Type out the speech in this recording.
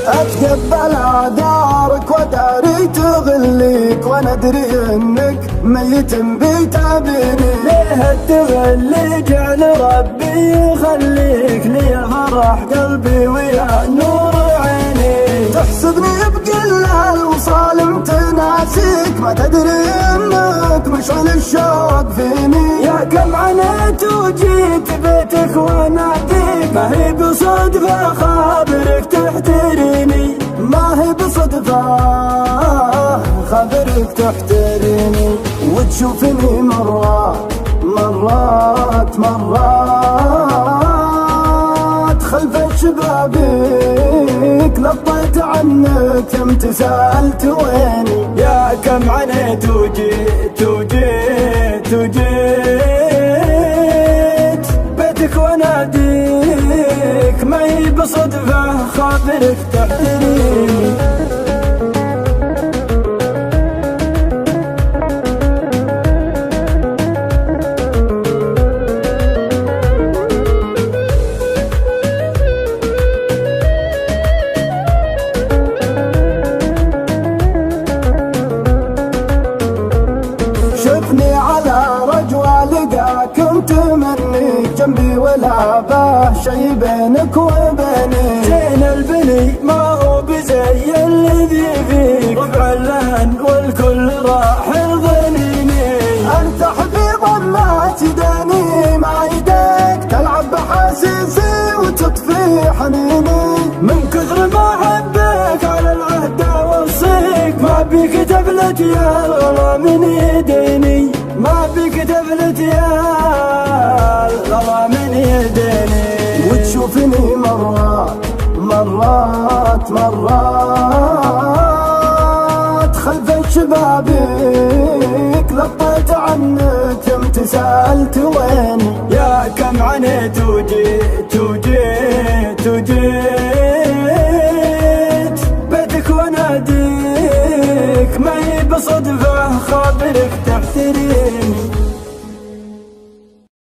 اتقبل اعذارك وداري تغليك، وانا ادري انك ميت بتعبني. ليه تغلي جعل ربي يخليك، لي فرح قلبي ويا نور عيني. تحسبني بكل الوصال تناسيك، ما تدري انك مشعل الشوق فيني. يا كم عانيت وجيت بيتك وناديك، ما هي بصدفة خابرك تحتريني. ما هي بصدفة خبرك تحتريني، وتشوفني مرات مرات مرات خلف شبابك. لطيت عنك يمت سألت ويني. يا كم عانيت وجيت وجيت وجيت بيتك وناديك، ما هي بصدفة خابرك تحتريني. شفني على رجوة لقاك متمني، جنبي ولا باه شي بينك وبيني. زين البني ما هو بزي الذي فيك، ربع اللهن والكل راح يظنيني. انت حبيب ما تداني، مع يديك تلعب بحاسيسي وتطفي حنيني. من كثر ما احبك على العهد اوصيك، ما بيك تفلت يا الله من يديني. ما بيك تفلت يا الله من يديني. وتشوفني مرات مرات مرات خلف شبابك. لطيت عنك يمت سألت ويني. يا كم عانيت وجيت